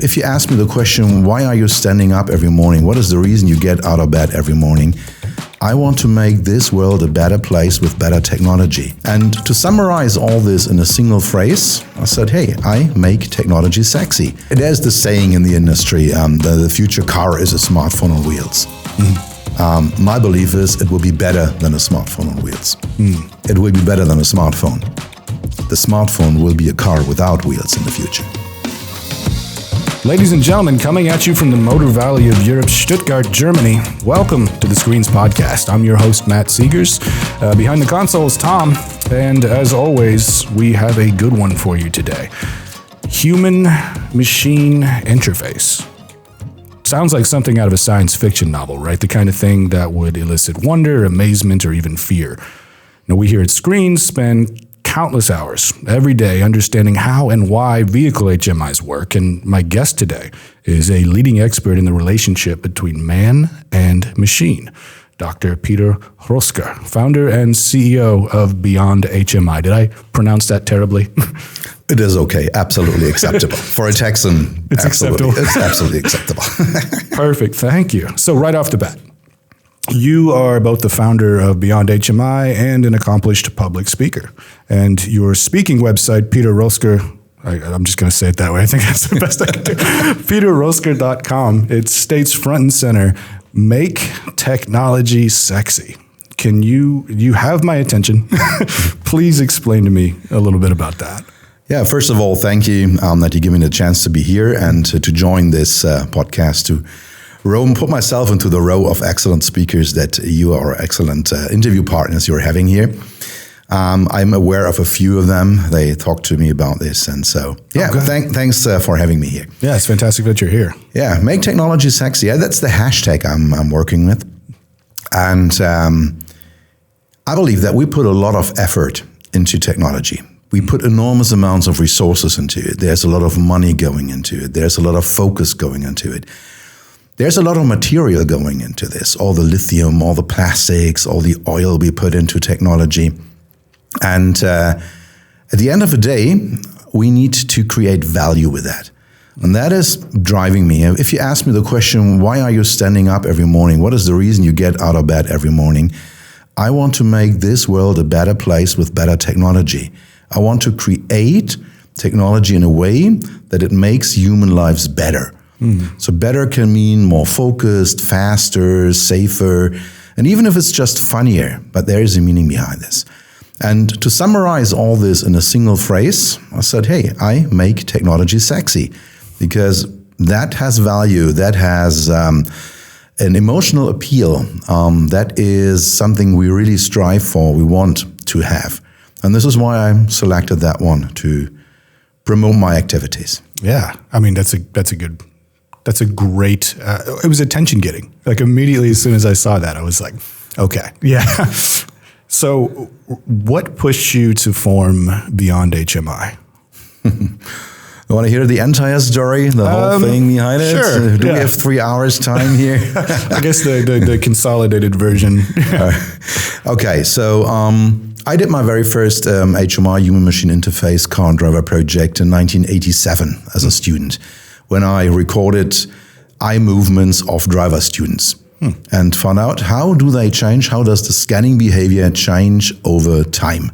If you ask me the question, why are you standing up every morning? What is the reason you get out of bed every morning? I want to make this world a better place with better technology. And to summarize all this in a single phrase, I said, hey, I make technology sexy. There's the saying in the industry, the future car is a smartphone on wheels. My belief is it will be better than a smartphone on wheels. It will be better than a smartphone. The smartphone will be a car without wheels in the future. Ladies and gentlemen, coming at you from the Motor Valley of Europe, Stuttgart, Germany, welcome to the Screens Podcast. I'm your host, Matt Sigers. Behind the console is Tom, and as always, we have a good one for you today. Human-machine interface. Sounds like something out of a science fiction novel, right? The kind of thing that would elicit wonder, amazement, or even fear. Now, we here at Screens spend countless hours every day understanding how and why vehicle HMIs work, and my guest today is a leading expert in the relationship between man and machine, Dr. Peter Rösger, founder and CEO of Beyond HMI. Did I pronounce that terribly? It is okay, absolutely acceptable. For a Texan, it's acceptable. It's absolutely acceptable. Perfect, thank you. So right off the bat, you are both the founder of Beyond HMI and an accomplished public speaker. And your speaking website, Peter Rösger, I'm just going to say it that way. I think that's the best I can do. PeterRösger.com. It states front and center, make technology sexy. You have my attention. Please explain to me a little bit about that. Yeah, first of all, thank you that you give me the chance to be here and to join this podcast to put myself into the row of excellent speakers that you are excellent interview partners you're having here. I'm aware of a few of them. They talked to me about this. And so, thanks for having me here. Yeah, it's fantastic that you're here. Yeah, make technology sexy. Yeah, that's the hashtag I'm working with. And I believe that we put a lot of effort into technology. We put enormous amounts of resources into it. There's a lot of money going into it. There's a lot of focus going into it. There's a lot of material going into this, all the lithium, all the plastics, all the oil we put into technology. And at the end of the day, we need to create value with that. And that is driving me. If you ask me the question, why are you standing up every morning? What is the reason you get out of bed every morning? I want to make this world a better place with better technology. I want to create technology in a way that it makes human lives better. So better can mean more focused, faster, safer, and even if it's just funnier, but there is a meaning behind this. And to summarize all this in a single phrase, I said, hey, I make technology sexy, because that has value, that has an emotional appeal, that is something we really strive for, we want to have. And this is why I selected that one to promote my activities. Yeah, I mean, that's a great, it was attention getting. Like immediately as soon as I saw that, I was like, okay, yeah. So what pushed you to form Beyond HMI? You want to hear the entire story, the whole thing behind it? Sure. Do we have 3 hours time here? I guess the consolidated version. Okay, so I did my very first HMI, human-machine interface car and driver project in 1987 as a student, when I recorded eye movements of driver students and found out how do they change, how does the scanning behavior change over time.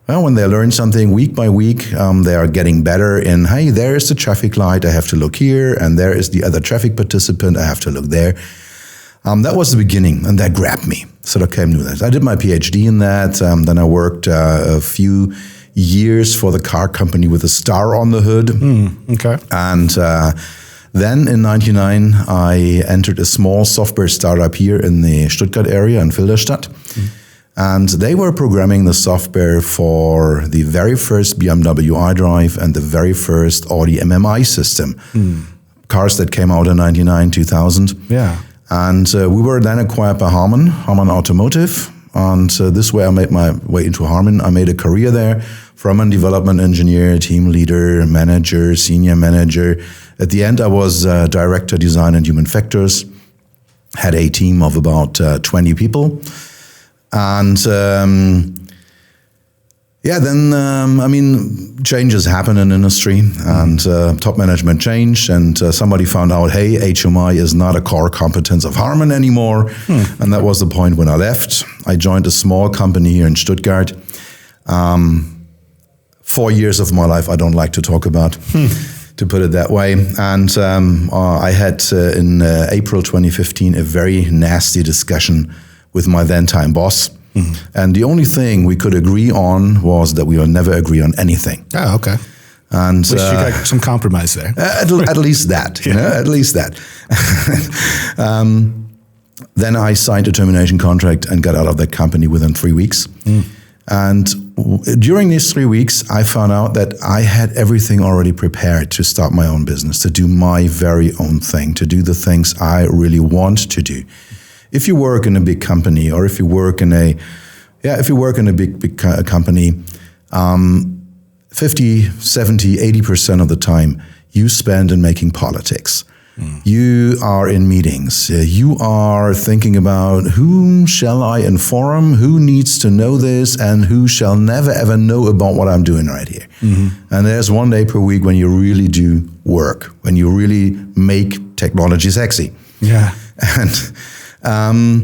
Well, when they learn something week by week, they are getting better in, hey, there is the traffic light, I have to look here, and there is the other traffic participant, I have to look there. That was the beginning, and that grabbed me. So okay, I'm doing that. I did my PhD in that, then I worked a few years for the car company with a star on the hood. Okay. And then in 1999, I entered a small software startup here in the Stuttgart area in Filderstadt. And they were programming the software for the very first BMW iDrive and the very first Audi MMI system. Cars that came out in 99, 2000. Yeah. And we were then acquired by Harman Automotive. And this way I made my way into Harman. I made a career there from a development engineer, team leader, manager, senior manager. At the end, I was director design and human factors, had a team of about 20 people. And Yeah, then, changes happen in industry, and top management changed, and somebody found out, hey, HMI is not a core competence of Harman anymore. And that was the point when I left. I joined a small company here in Stuttgart. 4 years of my life I don't like to talk about, to put it that way. And I had, in April 2015, a very nasty discussion with my then-time boss. And the only thing we could agree on was that we will never agree on anything. Oh, okay. And at least you got some compromise there. At least that, at least that. Then I signed a termination contract and got out of that company within 3 weeks. And during these 3 weeks, I found out that I had everything already prepared to start my own business, to do my very own thing, to do the things I really want to do. If you work in a big company, or if you work in a big company, 50, 70, 80% of the time you spend in making politics. You are in meetings. You are thinking about whom shall I inform, who needs to know this, and who shall never ever know about what I'm doing right here. And there's 1 day per week when you really do work, when you really make technology sexy. Yeah. And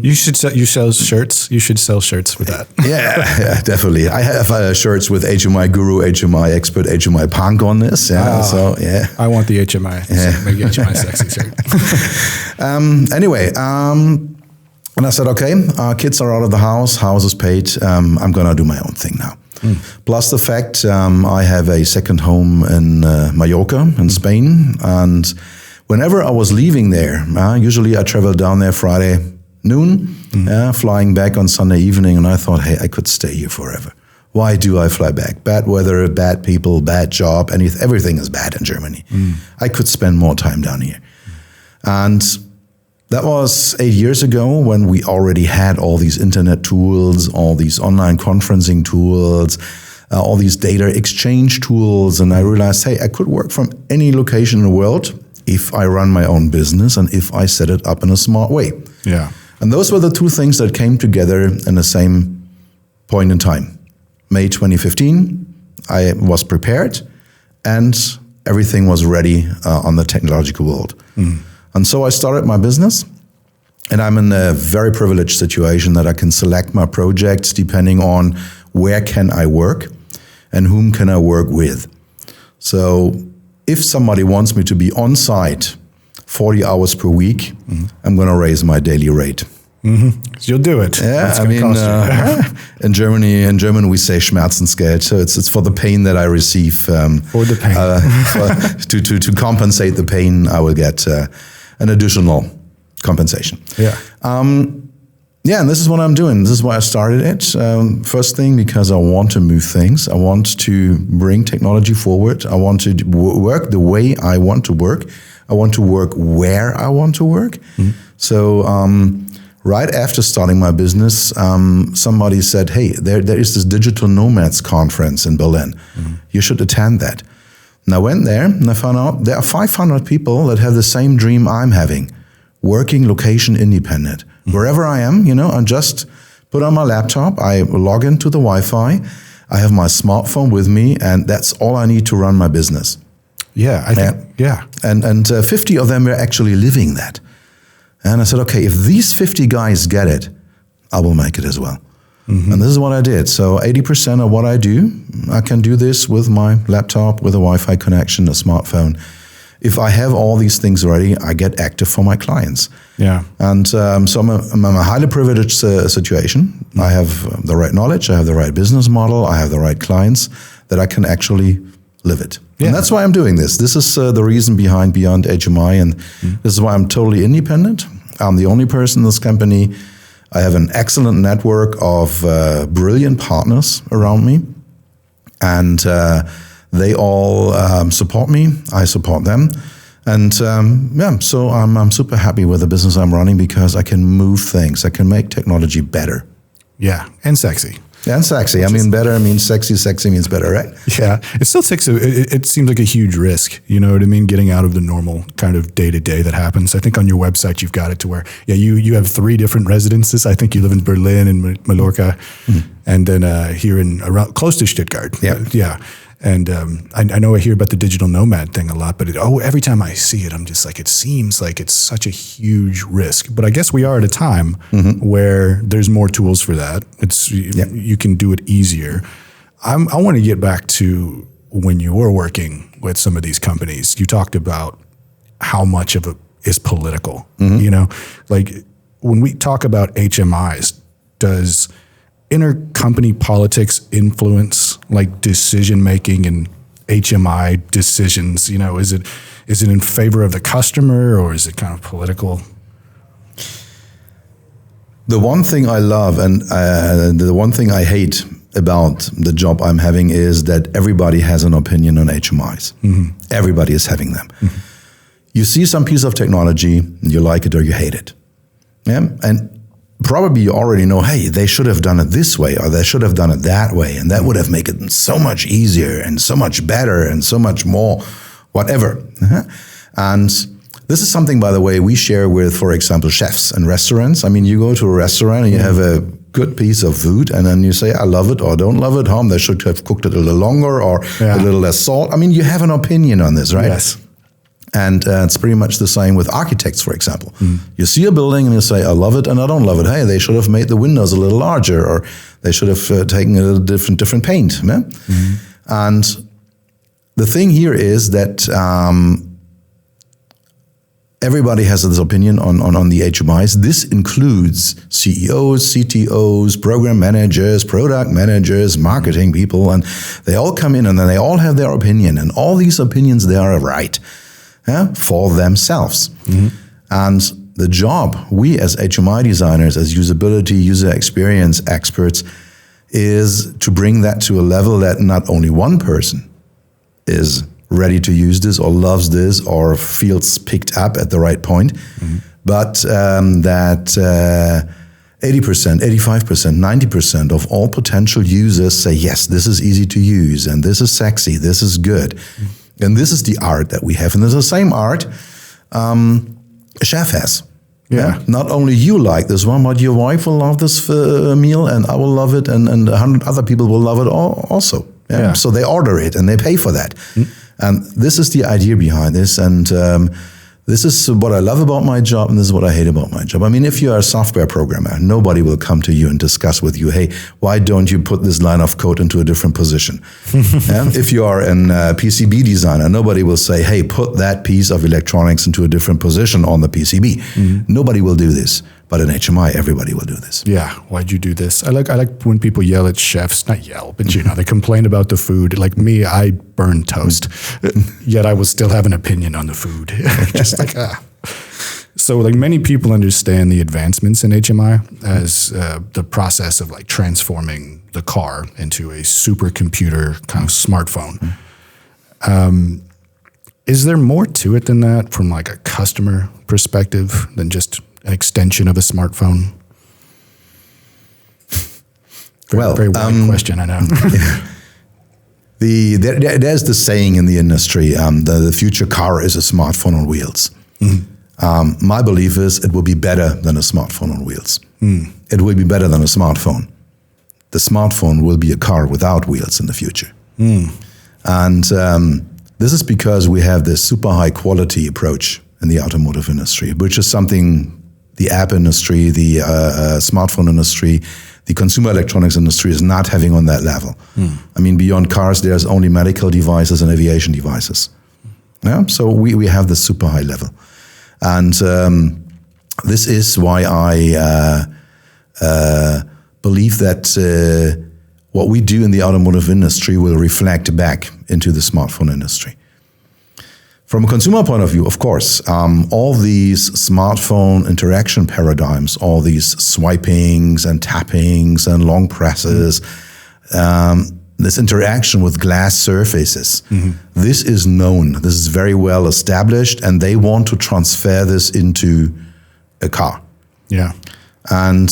you sell shirts. You should sell shirts with that. yeah, definitely. I have shirts with HMI Guru, HMI Expert, HMI Punk on this. Yeah, so yeah. I want the HMI. Yeah. So make HMI sexy shirt. Anyway, and I said, okay, kids are out of the house is paid. I'm gonna do my own thing now. Plus the fact I have a second home in Mallorca in Spain, and whenever I was leaving there, usually I traveled down there Friday noon, flying back on Sunday evening, and I thought, hey, I could stay here forever. Why do I fly back? Bad weather, bad people, bad job, everything is bad in Germany. I could spend more time down here. And that was 8 years ago, when we already had all these internet tools, all these online conferencing tools, all these data exchange tools, and I realized, hey, I could work from any location in the world if I run my own business and if I set it up in a smart way. Yeah. And those were the two things that came together in the same point in time. May 2015, I was prepared and everything was ready on the technological world. And so I started my business, and I'm in a very privileged situation that I can select my projects depending on where can I work and whom can I work with. So if somebody wants me to be on site 40 hours per week, I'm going to raise my daily rate. You'll do it. Yeah, in German we say Schmerzensgeld, so it's for the pain that I receive. For the pain. To compensate the pain, I will get an additional compensation. Yeah. And this is what I'm doing. This is why I started it. First thing, because I want to move things. I want to bring technology forward. I want to work the way I want to work. I want to work where I want to work. So right after starting my business, somebody said, hey, there is this Digital Nomads conference in Berlin. You should attend that. And I went there and I found out there are 500 people that have the same dream I'm having, working location independent. Wherever I am, I just put on my laptop, I log into the Wi-Fi, I have my smartphone with me, and that's all I need to run my business. Yeah, I think, yeah. And 50 of them were actually living that. And I said, okay, if these 50 guys get it, I will make it as well. And this is what I did. So 80% of what I do, I can do this with my laptop, with a Wi-Fi connection, a smartphone. If I have all these things ready, I get active for my clients. Yeah. And so I'm a highly privileged situation. I have the right knowledge, I have the right business model, I have the right clients that I can actually live it. Yeah. And that's why I'm doing this. This is the reason behind Beyond HMI, and this is why I'm totally independent. I'm the only person in this company. I have an excellent network of brilliant partners around me, and they all support me. I support them. And so I'm super happy with the business I'm running because I can move things. I can make technology better. Yeah, and sexy. And sexy. I mean, better means sexy. Sexy means better, right? Yeah. It still takes it seems like a huge risk, you know what I mean? Getting out of the normal kind of day-to-day that happens. I think on your website, you've got it to where, you have 3 different residences. I think you live in Berlin and Mallorca, and then here around close to Stuttgart. Yeah. Yeah. And I know I hear about the digital nomad thing a lot, but every time I see it, I'm just like, it seems like it's such a huge risk. But I guess we are at a time where there's more tools for that. You can do it easier. I want to get back to when you were working with some of these companies. You talked about how much of it is political. You know, like when we talk about HMIs, does intercompany politics influence like decision making and HMI decisions? You know, is it in favor of the customer, or is it kind of political? The one thing I love and the one thing I hate about the job I'm having is that everybody has an opinion on HMIs. Everybody is having them. You see some piece of technology, you like it or you hate it. Yeah, and probably you already know, hey, they should have done it this way, or they should have done it that way, and that would have made it so much easier and so much better and so much more, whatever. And this is something, by the way, we share with, for example, chefs and restaurants. I mean, you go to a restaurant and you have a good piece of food, and then you say, I love it or don't love it. They should have cooked it a little longer or a little less salt. I mean, you have an opinion on this, right? Yes. And it's pretty much the same with architects, for example. You see a building and you say, I love it and I don't love it. Hey, they should have made the windows a little larger, or they should have taken a little different paint. Yeah? And the thing here is that everybody has this opinion on the HMIs. This includes CEOs, CTOs, program managers, product managers, marketing people, and they all come in and then they all have their opinion. And all these opinions, they are right. For themselves. And the job, we as HMI designers, as usability, user experience experts, is to bring that to a level that not only one person is ready to use this or loves this or feels picked up at the right point, but that 80%, 85%, 90% of all potential users say, yes, this is easy to use and this is sexy, this is good. And this is the art that we have. And there's the same art a chef has. Yeah. Not only you like this one, but your wife will love this meal, and I will love it, and 100 other people will love it also. Yeah? So they order it and they pay for that. And this is the idea behind this. And this is what I love about my job, and this is what I hate about my job. I mean, if you're a software programmer, nobody will come to you and discuss with you, hey, why don't you put this line of code into a different position? If you are an PCB designer, nobody will say, hey, put that piece of electronics into a different position on the PCB. Nobody will do this. But in HMI, everybody will do this. Yeah, why'd you do this? I like when people yell at chefs, not yell, but they complain about the food. Like me, I burn toast, yet I will still have an opinion on the food. Just like, So like many people understand the advancements in HMI as the process of like transforming the car into a supercomputer kind of smartphone. Is there more to it than that from like a customer perspective than just an extension of a smartphone? Very wide question, I know. There's the saying in the industry, the future car is a smartphone on wheels. My belief is it will be better than a smartphone on wheels. It will be better than a smartphone. The smartphone will be a car without wheels in the future. And this is because we have this super high quality approach in the automotive industry, which is something the app industry, the smartphone industry, the consumer electronics industry is not having on that level. I mean, beyond cars, there's only medical devices and aviation devices. Yeah, so we have this super high level. And this is why I believe that what we do in the automotive industry will reflect back into the smartphone industry. From a consumer point of view, of course, all these smartphone interaction paradigms, all these swipings and tappings and long presses, this interaction with glass surfaces, this is known, this is very well established, and they want to transfer this into a car. Yeah. And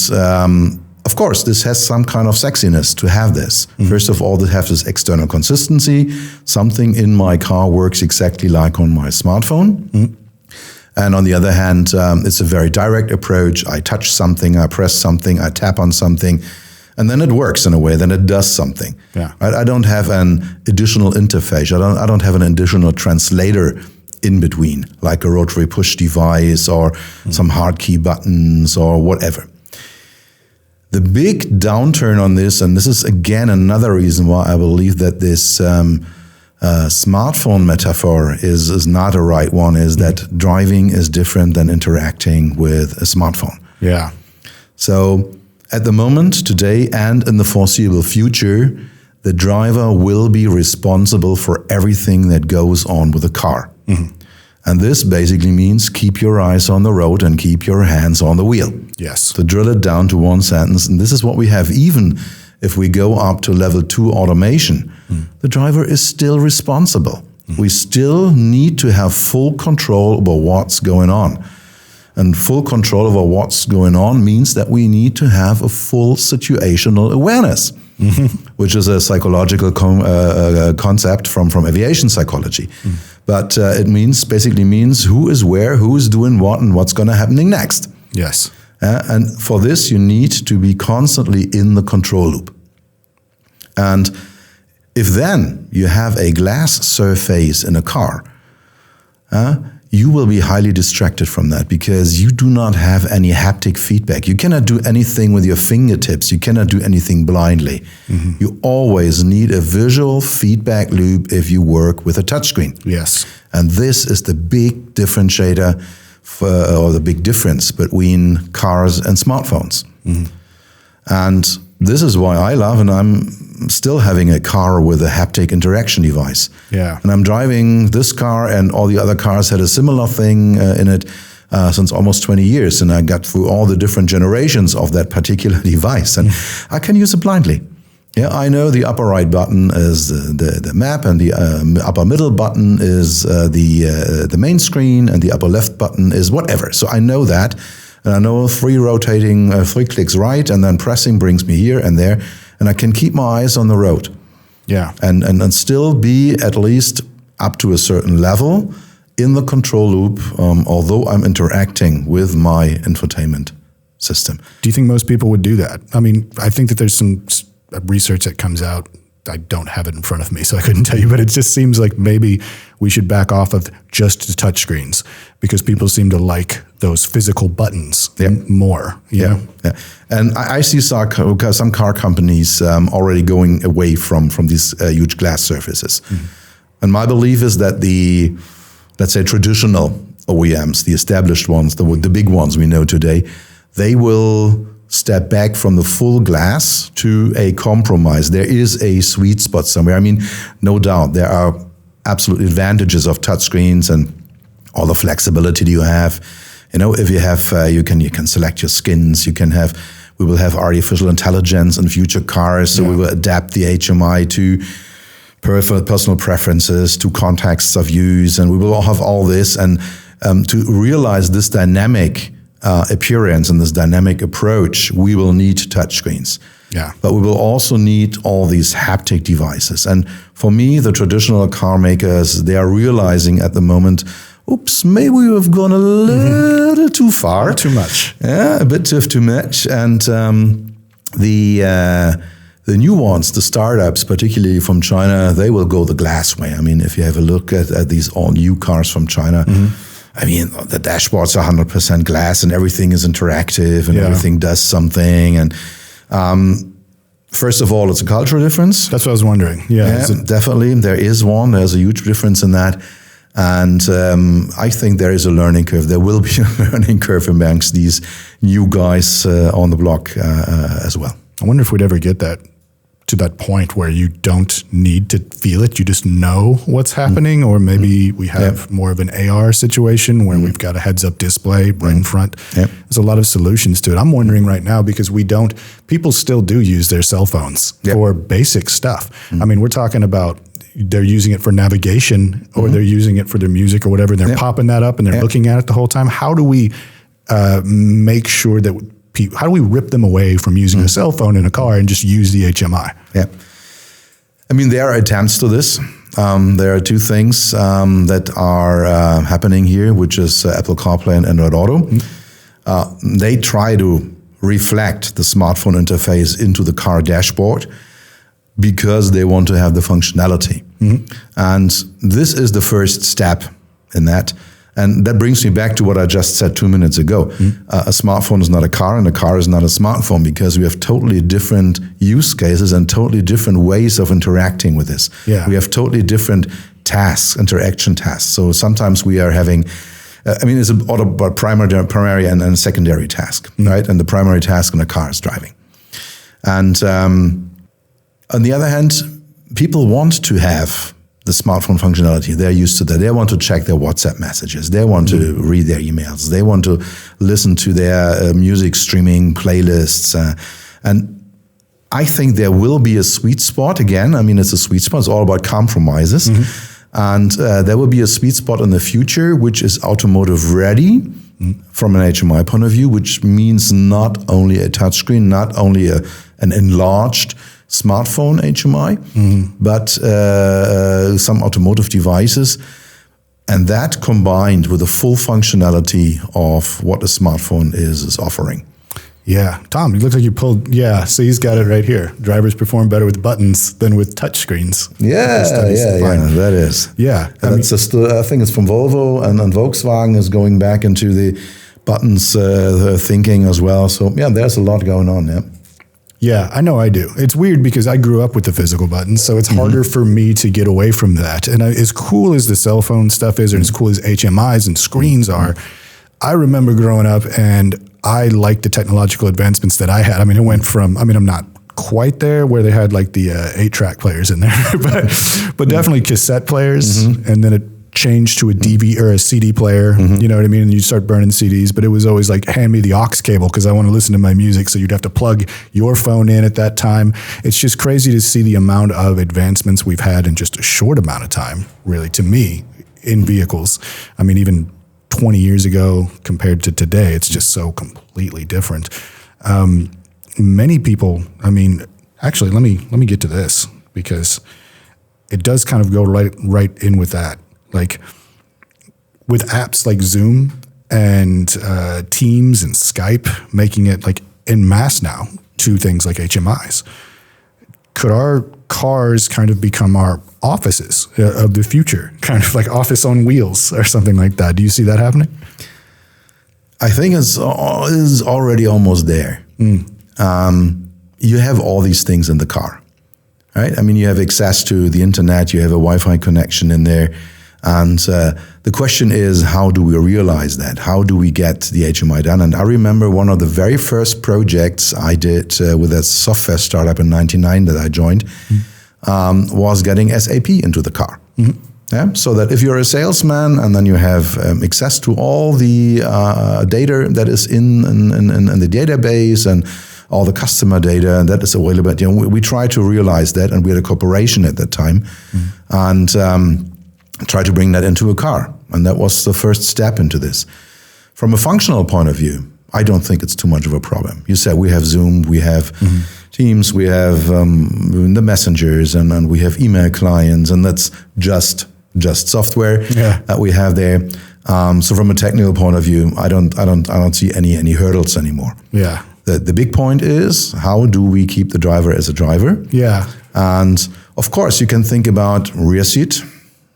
Of course, this has some kind of sexiness to have this. First of all, to have this external consistency. Something in my car works exactly like on my smartphone. And on the other hand, it's a very direct approach. I touch something, I press something, I tap on something, and then it works in a way, then it does something. Yeah. Right? I don't have an additional interface. I don't have an additional translator in between, like a rotary push device or some hard key buttons or whatever. The big downturn on this, and this is again another reason why I believe that this smartphone metaphor is not a right one, is that driving is different than interacting with a smartphone. Yeah. So at the moment, today, and in the foreseeable future, the driver will be responsible for everything that goes on with the car. And this basically means keep your eyes on the road and keep your hands on the wheel. Yes. To drill it down to one sentence, and this is what we have even if we go up to level 2 automation, the driver is still responsible. We still need to have full control over what's going on. And full control over what's going on means that we need to have a full situational awareness, which is a psychological concept from aviation psychology. But it basically means who is where, who is doing what, and what's going to happen next. Yes. And for this, you need to be constantly in the control loop. And if then you have a glass surface in a car, you will be highly distracted from that because you do not have any haptic feedback. You cannot do anything with your fingertips. You cannot do anything blindly. You always need a visual feedback loop if you work with a touchscreen. Yes. And this is the big differentiator or the big difference between cars and smartphones. And this is why I love, and I'm still having a car with a haptic interaction device. Yeah. And I'm driving this car, and all the other cars had a similar thing in it since almost 20 years. And I got through all the different generations of that particular device, and I can use it blindly. Yeah, I know the upper right button is the map, and the upper middle button is the main screen, and the upper left button is whatever. So I know that. And I know 3 clicks right, and then pressing brings me here and there, and I can keep my eyes on the road. Yeah. And still be at least up to a certain level in the control loop, although I'm interacting with my infotainment system. Do you think most people would do that? I mean, I think that there's some research that comes out. I don't have it in front of me, so I couldn't tell you, but it just seems like maybe we should back off of just the touch screens because people seem to like those physical buttons more. You know? And I see some car companies already going away from these huge glass surfaces. And my belief is that the, let's say, traditional OEMs, the established ones, the big ones we know today, they will step back from the full glass to a compromise. There is a sweet spot somewhere. I mean, no doubt, there are absolute advantages of touchscreens and all the flexibility you have. You know, if you have, you can select your skins. We will have artificial intelligence in future cars, so we will adapt the HMI to personal preferences, to contexts of use, and we will all have all this. And to realize this dynamic appearance and this dynamic approach, we will need touchscreens. Yeah. But we will also need all these haptic devices. And for me, the traditional car makers, they are realizing at the moment, oops, maybe we have gone a little too far. Too much. Yeah, a bit too much. And the new ones, the startups, particularly from China, they will go the glass way. I mean, if you have a look at these all new cars from China, I mean, the dashboards are 100% glass and everything is interactive and everything does something. And first of all, it's a cultural difference. That's what I was wondering. Yeah, definitely. There is one. There's a huge difference in that. And I think there is a learning curve. There will be a learning curve amongst these new guys on the block as well. I wonder if we'd ever get to that point where you don't need to feel it, you just know what's happening, or maybe we have more of an AR situation where we've got a heads-up display right in front. There's a lot of solutions to it. I'm wondering right now, because people still do use their cell phones for basic stuff. I mean, we're talking about they're using it for navigation, or they're using it for their music or whatever, and they're popping that up and they're looking at it the whole time. How do we make sure that how do we rip them away from using a cell phone in a car and just use the HMI? Yeah. I mean, there are attempts to this. There are two things that are happening here, which is Apple CarPlay and Android Auto. They try to reflect the smartphone interface into the car dashboard because they want to have the functionality. And this is the first step in that. And that brings me back to what I just said 2 minutes ago. A smartphone is not a car, and a car is not a smartphone, because we have totally different use cases and totally different ways of interacting with this. Yeah. We have totally different tasks, interaction tasks. So sometimes we are having, it's about primary and secondary task, right? And the primary task in a car is driving. And on the other hand, people want to have the smartphone functionality. They're used to that. They want to check their WhatsApp messages. They want to read their emails. They want to listen to their music streaming playlists. And I think there will be a sweet spot. Again, it's a sweet spot. It's all about compromises. And there will be a sweet spot in the future, which is automotive ready from an HMI point of view, which means not only a touchscreen, not only an enlarged smartphone HMI, but some automotive devices. And that combined with the full functionality of what a smartphone is offering. Yeah. Tom, you look like you pulled, so he's got it right here. Drivers perform better with buttons than with touchscreens. Yeah, that is. Yeah. And I think it's from Volvo, and Volkswagen is going back into the buttons thinking as well. So there's a lot going on, Yeah, I know I do. It's weird because I grew up with the physical buttons, so it's harder for me to get away from that. And as cool as the cell phone stuff is, and as cool as HMIs and screens are, I remember growing up and I liked the technological advancements that I had. It went from, I'm not quite there where they had like the 8-track players in there, but definitely cassette players, and then it changed to a DV or a CD player, you know what I mean? And you start burning CDs, but it was always like, hand me the aux cable because I want to listen to my music. So you'd have to plug your phone in at that time. It's just crazy to see the amount of advancements we've had in just a short amount of time, really, to me, in vehicles. Even 20 years ago compared to today, it's just so completely different. Many people, actually, let me get to this because it does kind of go right in with that. Like with apps like Zoom and Teams and Skype, making it like en masse now to things like HMIs. Could our cars kind of become our offices of the future, kind of like office on wheels or something like that? Do you see that happening? I think it's already almost there. You have all these things in the car, right? You have access to the internet, you have a Wi-Fi connection in there. And the question is, how do we realize that? How do we get the HMI done? And I remember one of the very first projects I did with a software startup in '99 that I joined was getting SAP into the car. So that if you're a salesman and then you have access to all the data that is in the database and all the customer data, and that is available. We try to realize that, and we had a corporation at that time, and try to bring that into a car. And that was the first step into this. From a functional point of view, I don't think it's too much of a problem. You said we have Zoom, we have Teams, we have the messengers, and we have email clients, and that's just software that we have there. So from a technical point of view, I don't see any hurdles anymore. Yeah. The big point is, how do we keep the driver as a driver? Yeah. And of course, you can think about rear seat.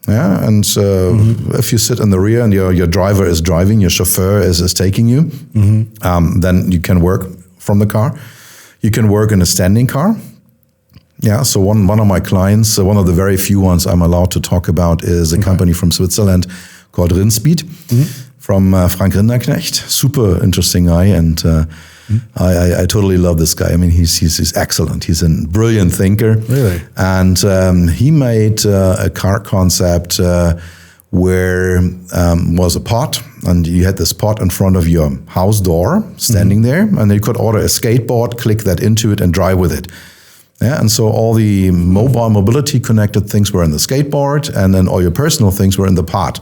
Yeah, and if you sit in the rear and your driver is driving, your chauffeur is taking you, then you can work from the car. You can work in a standing car. Yeah, so one of my clients, one of the very few ones I'm allowed to talk about, is a company from Switzerland called Rinspeed, from Frank Rinderknecht. Super interesting guy, and I totally love this guy. He's excellent. He's a brilliant thinker. Really? And he made a car concept where was a pod, and you had this pod in front of your house door, standing there, and you could order a skateboard, click that into it, and drive with it. Yeah, and so all the mobility connected things were in the skateboard, and then all your personal things were in the pod.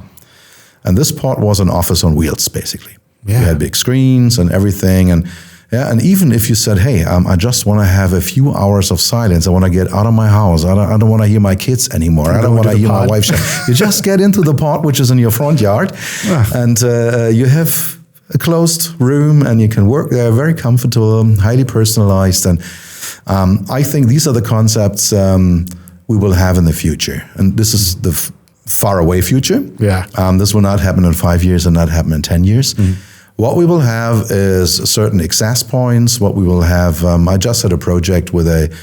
And this pod was an office on wheels, basically. Yeah. You had big screens and everything, and Yeah, and even if you said, hey, I just want to have a few hours of silence. I want to get out of my house. I don't want to hear my kids anymore. I don't want to hear my wife shout. You just get into the pod, which is in your front yard, and you have a closed room, and you can work there, very comfortable, highly personalized. And I think these are the concepts we will have in the future. And this is the far away future. Yeah. This will not happen in 5 years and not happen in 10 years. What we will have is certain access points. What we will have, I just had a project with a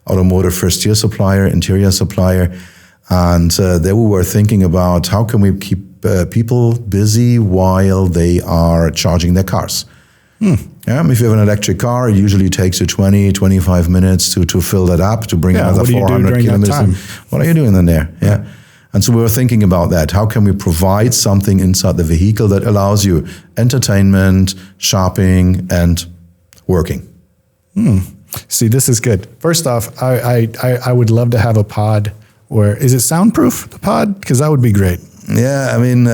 automotive first-tier supplier, interior supplier, and there we were thinking about how can we keep people busy while they are charging their cars. Yeah, if you have an electric car, it usually takes you 20, 25 minutes to fill that up, to bring another 400 kilometers. What are you doing in there? Yeah. And so we were thinking about that. How can we provide something inside the vehicle that allows you entertainment, shopping, and working? See, this is good. First off, I would love to have a pod where, is it soundproof, the pod? Because that would be great. Yeah, I mean,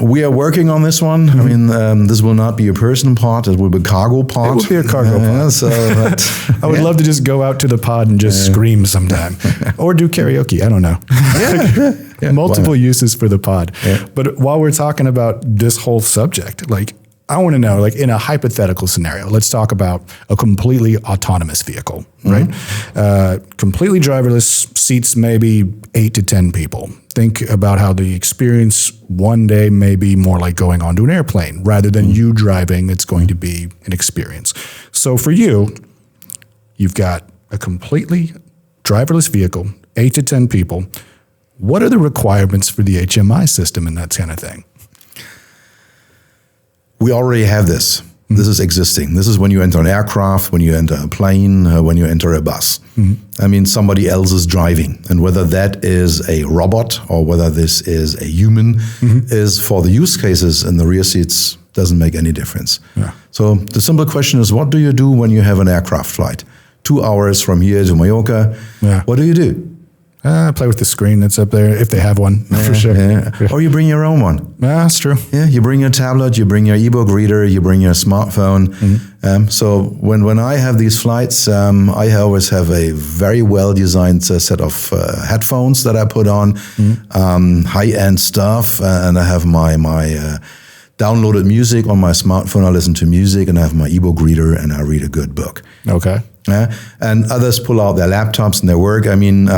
we are working on this one. I mean, this will not be a person pod. It will be a cargo pod. It will be a cargo pod. So I would love to just go out to the pod and just scream sometime. Or do karaoke. I don't know. Multiple uses for the pod. Yeah. But while we're talking about this whole subject, like, I want to know, like, in a hypothetical scenario, let's talk about a completely autonomous vehicle, right? Completely driverless, seats maybe 8 to 10 people. Think about how the experience one day may be more like going onto an airplane. Rather than you driving, it's going to be an experience. So for you, you've got a completely driverless vehicle, 8 to 10 people. What are the requirements for the HMI system and that kind of thing? We already have this. This is existing. This is when you enter an aircraft, when you enter a plane, when you enter a bus. I mean, somebody else is driving. And whether that is a robot or whether this is a human is, for the use cases in the rear seats, doesn't make any difference. Yeah. So the simple question is, what do you do when you have an aircraft flight? 2 hours from here to Mallorca. Yeah. What do you do? Play with the screen that's up there, if they have one, for sure. Yeah. Or you bring your own one. Yeah, that's true. Yeah, you bring your tablet, you bring your ebook reader, you bring your smartphone. So when I have these flights, I always have a very well-designed set of headphones that I put on, high-end stuff, and I have my downloaded music on my smartphone. I listen to music, and I have my ebook reader, and I read a good book. Okay. And others pull out their laptops and their work. I mean,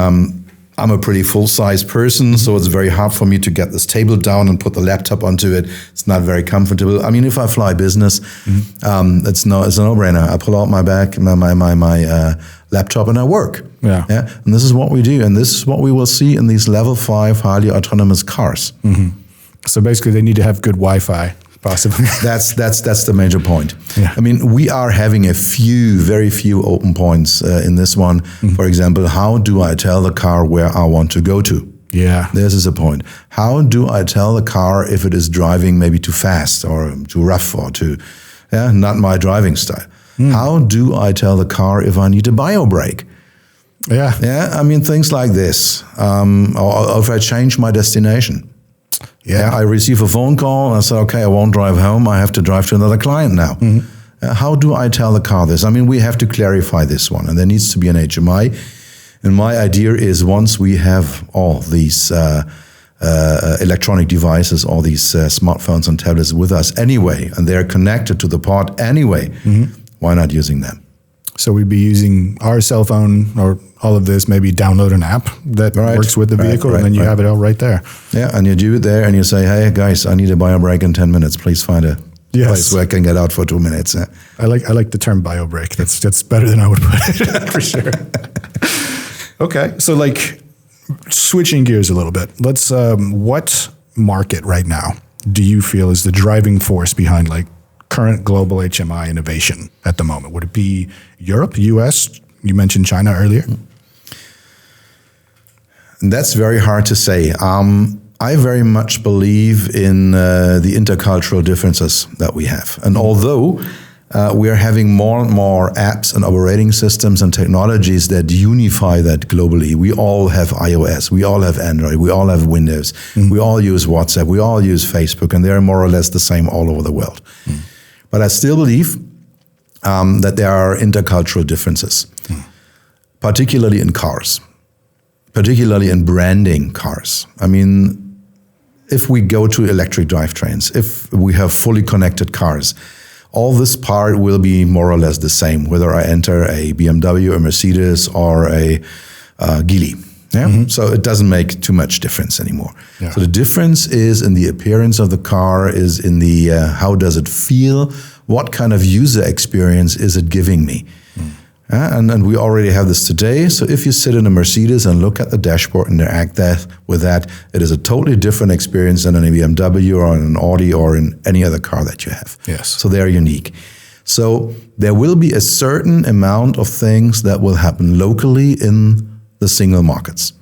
I'm a pretty full-size person, so it's very hard for me to get this table down and put the laptop onto it. It's not very comfortable. I mean, if I fly business, it's a no-brainer. I pull out my bag, my laptop, and I work. Yeah. And this is what we do, and this is what we will see in these level 5 highly autonomous cars. So basically, they need to have good Wi-Fi, possibly. That's the major point. Yeah. I mean, we are having very few open points in this one. For example, how do I tell the car where I want to go to? Yeah. This is a point. How do I tell the car if it is driving maybe too fast or too rough or not my driving style? How do I tell the car if I need a bio brake? Yeah. I mean, things like this. Or if I change my destination. I receive a phone call and I say, okay, I won't drive home. I have to drive to another client now. How do I tell the car this? I mean, we have to clarify this one, and there needs to be an HMI. And my idea is, once we have all these electronic devices, all these smartphones and tablets with us anyway, and they're connected to the pod anyway, why not using them? So we'd be using our cell phone or all of this, maybe download an app that works with the vehicle, and then you have it all right there. Yeah, and you do it there, and you say, hey, guys, I need a bio brake in 10 minutes. Please find a place where I can get out for 2 minutes. I like the term bio brake. That's better than I would put it, for sure. Okay, so like switching gears a little bit, let's, what market right now do you feel is the driving force behind like current global HMI innovation at the moment? Would it be Europe, US? You mentioned China earlier. That's very hard to say. I very much believe in the intercultural differences that we have. And although we are having more and more apps and operating systems and technologies that unify that globally. We all have iOS, we all have Android, we all have Windows, we all use WhatsApp, we all use Facebook, and they're more or less the same all over the world. But I still believe that there are intercultural differences, particularly in cars, particularly in branding cars. I mean, if we go to electric drivetrains, if we have fully connected cars, all this part will be more or less the same, whether I enter a BMW, a Mercedes, or a Geely. Yeah? So it doesn't make too much difference anymore. Yeah. So the difference is in the appearance of the car, is in the how does it feel, what kind of user experience is it giving me. And we already have this today. So if you sit in a Mercedes and look at the dashboard and interact with that, it is a totally different experience than in a BMW or in an Audi or in any other car that you have. Yes. So they are unique. So there will be a certain amount of things that will happen locally in the single markets.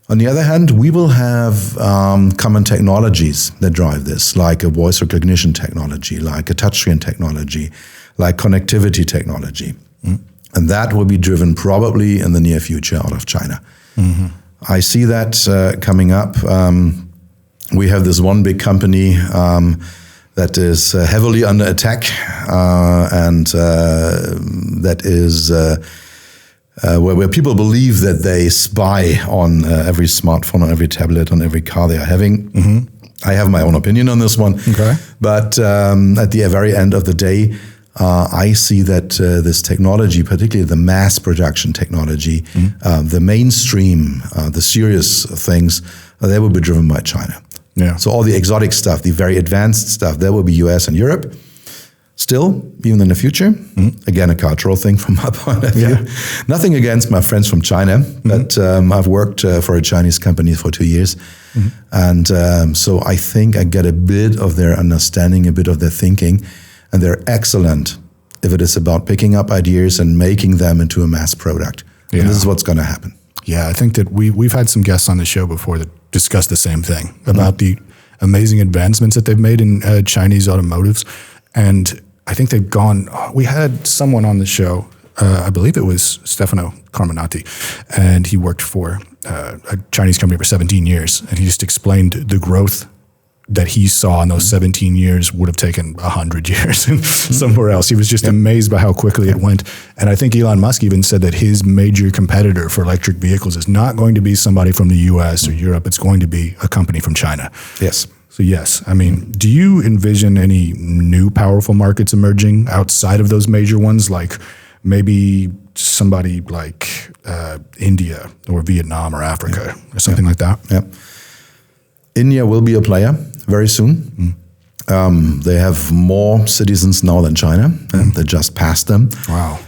On the other hand, we will have common technologies that drive this, like a voice recognition technology, like a touchscreen technology, like connectivity technology. And that will be driven probably in the near future out of China. I see that coming up. We have this one big company that is heavily under attack, and that is where people believe that they spy on every smartphone, on every tablet, on every car they are having. I have my own opinion on this one. Okay. But at the very end of the day, I see that this technology, particularly the mass production technology, the mainstream, the serious things, they will be driven by China. Yeah. So all the exotic stuff, the very advanced stuff, that will be US and Europe. Still, even in the future, again, a cultural thing from my point of view. Nothing against my friends from China, but I've worked for a Chinese company for 2 years. And so I think I get a bit of their understanding, a bit of their thinking, and they're excellent if it is about picking up ideas and making them into a mass product. Yeah. And this is what's going to happen. Yeah, I think that we've had some guests on the show before that discussed the same thing about the amazing advancements that they've made in Chinese automotives. And I think they've gone, we had someone on the show, I believe it was Stefano Carminati, and he worked for a Chinese company for 17 years. And he just explained the growth that he saw in those 17 years would have taken 100 years somewhere else. He was just amazed by how quickly it went. And I think Elon Musk even said that his major competitor for electric vehicles is not going to be somebody from the US or Europe. It's going to be a company from China. Yes. So yes, I mean, do you envision any new powerful markets emerging outside of those major ones, like maybe somebody like India or Vietnam or Africa or something like that? Yeah. India will be a player very soon. They have more citizens now than China. They just passed them. Wow.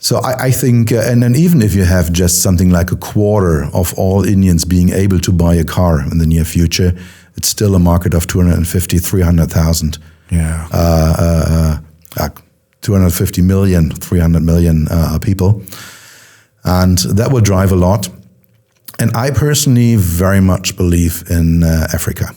So I think, and then even if you have just something like a quarter of all Indians being able to buy a car in the near future, it's still a market of 250, 300,000. Yeah. 250 million, 300 million people. And that will drive a lot. And I personally very much believe in Africa.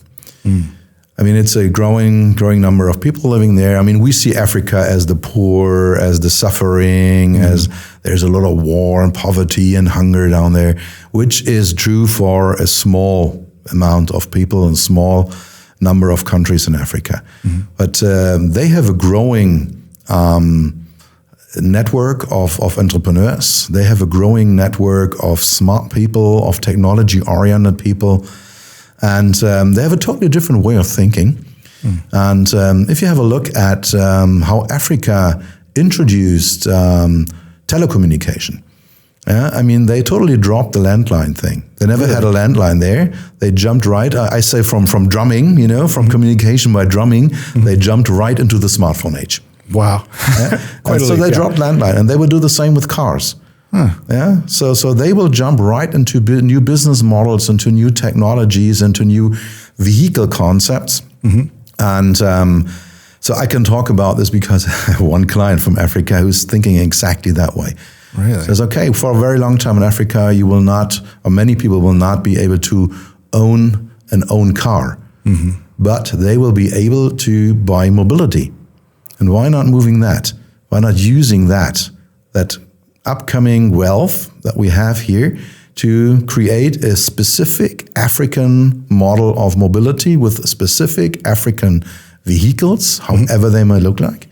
I mean, it's a growing number of people living there. I mean, we see Africa as the poor, as the suffering, as there's a lot of war and poverty and hunger down there, which is true for a small amount of people and small number of countries in Africa. But they have a growing network of entrepreneurs. They have a growing network of smart people, of technology-oriented people. And they have a totally different way of thinking. And if you have a look at how Africa introduced telecommunication, I mean, they totally dropped the landline thing. They never had a landline there. They jumped right, I say from drumming, you know, from communication by drumming, they jumped right into the smartphone age. Wow. So they dropped landline, and they will do the same with cars. Yeah, so they will jump right into new business models, into new technologies, into new vehicle concepts. And so I can talk about this because I have one client from Africa who's thinking exactly that way. Really? Says, okay, for a very long time in Africa, you will not, or many people will not be able to own an own car, but they will be able to buy mobility. And why not moving that? Why not using that upcoming wealth that we have here to create a specific African model of mobility with specific African vehicles, however they may look like.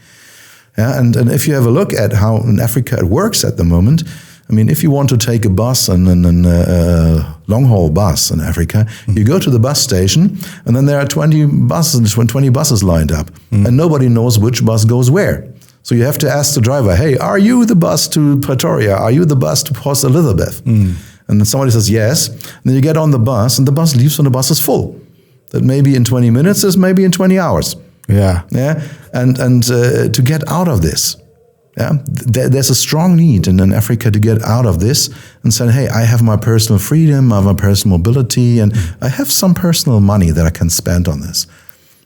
Yeah, and if you have a look at how in Africa it works at the moment, I mean, if you want to take a bus and a long-haul bus in Africa, you go to the bus station, and then there are 20 buses lined up, and nobody knows which bus goes where. So you have to ask the driver, hey, are you the bus to Pretoria? Are you the bus to Port Elizabeth? And then somebody says yes. And then you get on the bus, and the bus leaves when the bus is full. That maybe in 20 minutes is maybe in 20 hours. Yeah. And to get out of this, there's a strong need in Africa to get out of this and say, hey, I have my personal freedom, I have my personal mobility, and I have some personal money that I can spend on this.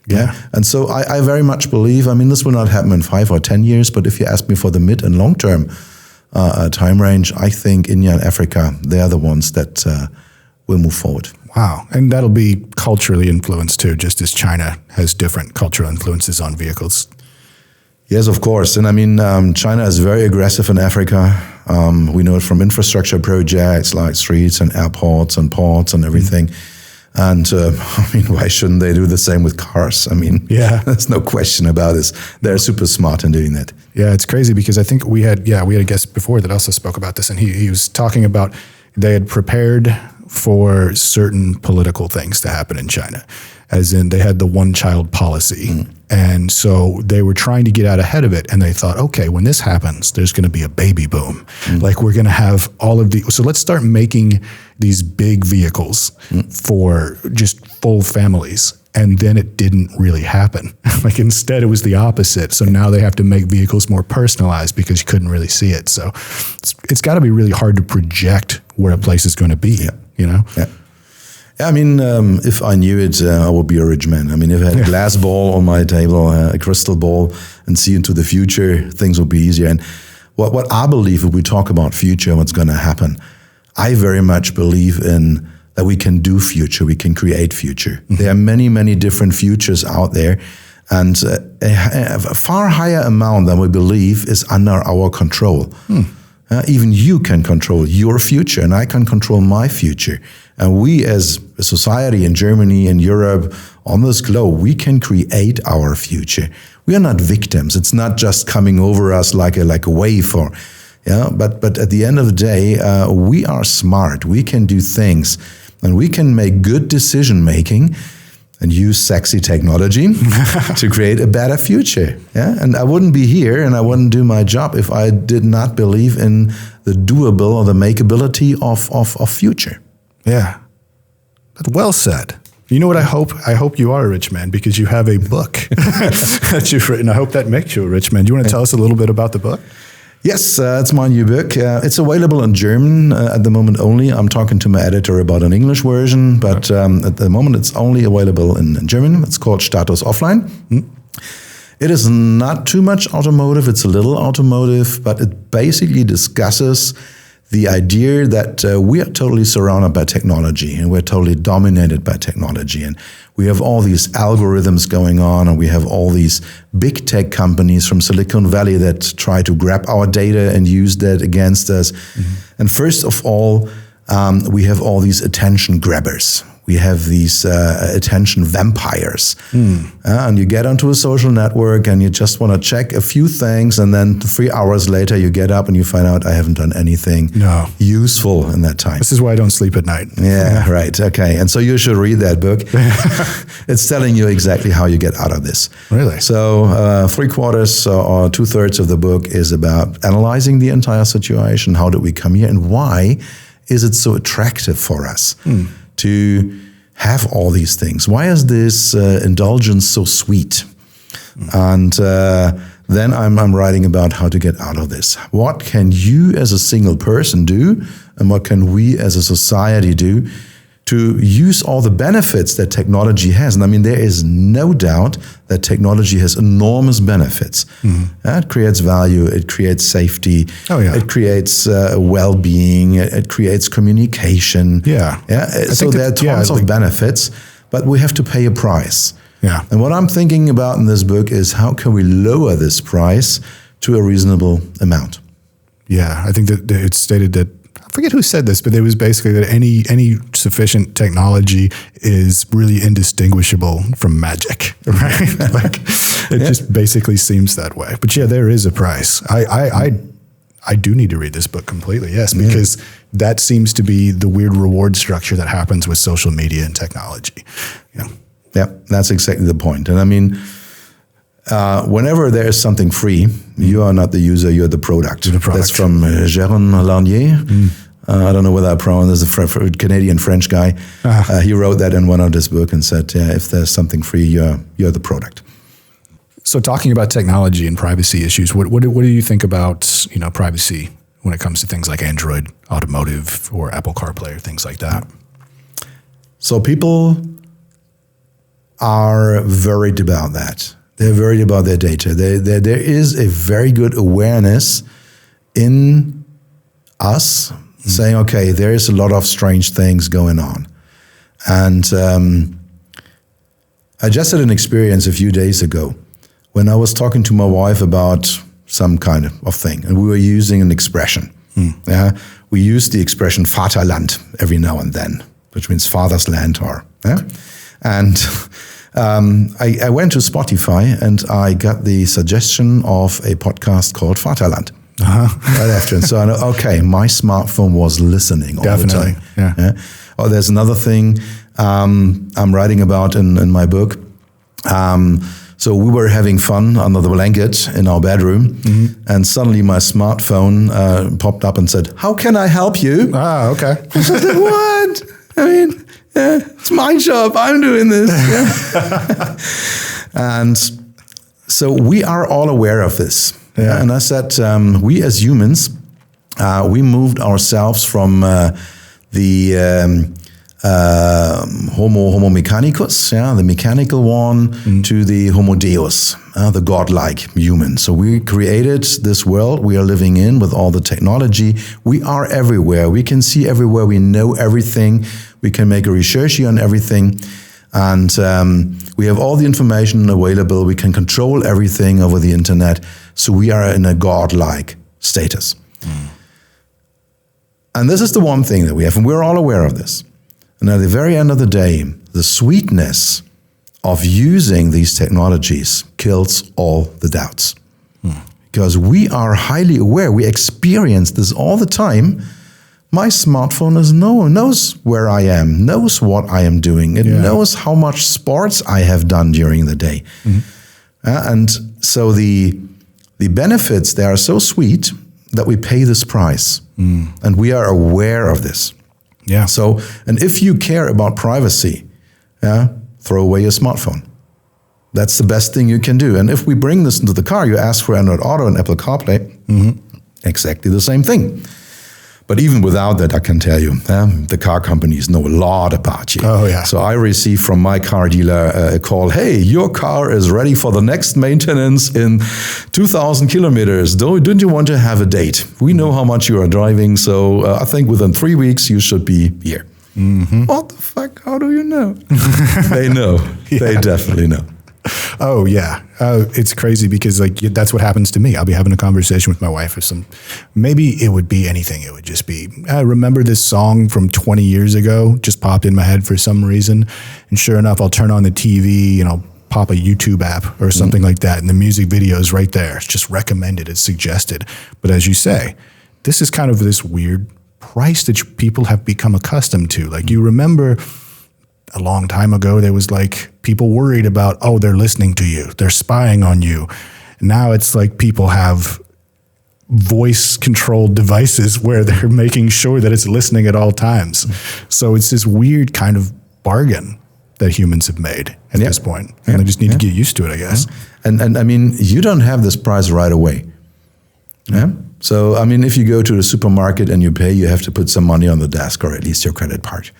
Yeah. And so I very much believe, I mean, this will not happen in 5 or 10 years, but if you ask me for the mid and long term time range, I think India and Africa, they are the ones that will move forward. Wow. And that'll be culturally influenced too, just as China has different cultural influences on vehicles. Yes, of course. And I mean, China is very aggressive in Africa. We know it from infrastructure projects like streets and airports and ports and everything. And I mean, why shouldn't they do the same with cars? I mean, there's no question about this. They're super smart in doing that. Yeah, it's crazy because I think we had a guest before that also spoke about this, and he was talking about they had prepared for certain political things to happen in China, as in they had the one-child policy. And so they were trying to get out ahead of it, and they thought, okay, when this happens, there's going to be a baby boom. Like we're going to have all of so let's start making these big vehicles for just full families. And then it didn't really happen. Like instead it was the opposite. So now they have to make vehicles more personalized because you couldn't really see it. So it's got to be really hard to project where a place is going to be, you know? Yeah. I mean, if I knew it, I would be a rich man. I mean, if I had a glass ball on my table, a crystal ball, and see into the future, things would be easier. And what I believe, if we talk about future, what's going to happen, I very much believe in that we can do future, we can create future. There are many, many different futures out there, and a far higher amount than we believe is under our control. Even you can control your future, and I can control my future. And we as a society in Germany, in Europe, on this globe, we can create our future. We are not victims. It's not just coming over us like a wave but at the end of the day, we are smart. We can do things, and we can make good decision making and use sexy technology to create a better future. And I wouldn't be here and I wouldn't do my job if I did not believe in the doable or the makeability of future. Yeah. Well said. You know what I hope? I hope you are a rich man because you have a book that you've written. I hope that makes you a rich man. Do you want to tell us a little bit about the book? Yes, it's my new book. It's available in German at the moment only. I'm talking to my editor about an English version, but at the moment it's only available in German. It's called Status Offline. It is not too much automotive. It's a little automotive, but it basically discusses the idea that we are totally surrounded by technology and we're totally dominated by technology. And we have all these algorithms going on, and we have all these big tech companies from Silicon Valley that try to grab our data and use that against us. And first of all, we have all these attention grabbers. We have these attention vampires. And you get onto a social network and you just want to check a few things, and then 3 hours later you get up and you find out I haven't done anything useful in that time. This is why I don't sleep at night. Yeah, right. Okay. And so you should read that book. It's telling you exactly how you get out of this. Really? So 3/4 or 2/3 of the book is about analyzing the entire situation. How did we come here, and why is it so attractive for us to have all these things? Why is this indulgence so sweet? And then I'm writing about how to get out of this. What can you as a single person do, and what can we as a society do to use all the benefits that technology has? And I mean, there is no doubt that technology has enormous benefits. It creates value, it creates safety, it creates well-being, it creates communication. So there are tons of benefits, but we have to pay a price. And what I'm thinking about in this book is how can we lower this price to a reasonable amount? I think that it's stated that forget who said this, but it was basically that any sufficient technology is really indistinguishable from magic, right? Like it just basically seems that way. But yeah, there is a price. I do need to read this book completely, yes, because that seems to be the weird reward structure that happens with social media and technology. Yeah, that's exactly the point. And I mean, whenever there is something free, you are not the user, you're the product. That's from Jérôme Lanier. I don't know whether I pronounce this, a Canadian French guy. He wrote that in one of his books and said, if there's something free, you're the product. So talking about technology and privacy issues, what do you think about privacy when it comes to things like Android Automotive or Apple CarPlay or things like that? So people are worried about that. They're worried about their data. There is a very good awareness in us saying, okay, there is a lot of strange things going on. And I just had an experience a few days ago when I was talking to my wife about some kind of thing, and we were using an expression. We use the expression Vaterland every now and then, which means father's land, and I went to Spotify and I got the suggestion of a podcast called Vaterland. Right after, and so I know, okay, my smartphone was listening all the time. Yeah. Oh, there's another thing I'm writing about in my book. So we were having fun under the blanket in our bedroom, and suddenly my smartphone popped up and said, "How can I help you?" Ah, okay. I said, "What? I mean, it's my job. I'm doing this." And so we are all aware of this. Yeah. And I said, we as humans, we moved ourselves from the Homo mechanicus, the mechanical one, to the Homo Deus, the godlike human. So we created this world we are living in with all the technology. We are everywhere. We can see everywhere. We know everything. We can make a research on everything. And we have all the information available. We can control everything over the internet. So we are in a godlike status. And this is the one thing that we have, and we're all aware of this. And at the very end of the day, the sweetness of using these technologies kills all the doubts. Because we are highly aware, we experience this all the time. My smartphone knows where I am, knows what I am doing. It knows how much sports I have done during the day. And so the benefits, they are so sweet that we pay this price. And we are aware of this. Yeah. So, and if you care about privacy, throw away your smartphone. That's the best thing you can do. And if we bring this into the car, you ask for Android Auto and Apple CarPlay, exactly the same thing. But even without that, I can tell you, the car companies know a lot about you. Oh, yeah. So I received from my car dealer a call, hey, your car is ready for the next maintenance in 2,000 kilometers. Don't you want to have a date? We know how much you are driving, so I think within 3 weeks you should be here. What the fuck? How do you know? They know. Yeah. They definitely know. Oh, yeah. It's crazy because that's what happens to me. I'll be having a conversation with my wife or maybe it would be anything. It would just be, I remember this song from 20 years ago, just popped in my head for some reason. And sure enough, I'll turn on the TV, pop a YouTube app or something like that. And the music video is right there. It's just recommended. It's suggested. But as you say, this is kind of this weird price that people have become accustomed to. Like you remember a long time ago, there was people worried about, they're listening to you, they're spying on you. Now it's like people have voice-controlled devices where they're making sure that it's listening at all times. So it's this weird kind of bargain that humans have made at this point. And they just need to get used to it, I guess. And I mean, you don't have this price right away. Yeah. So, I mean, if you go to the supermarket and you pay, you have to put some money on the desk, or at least your credit card.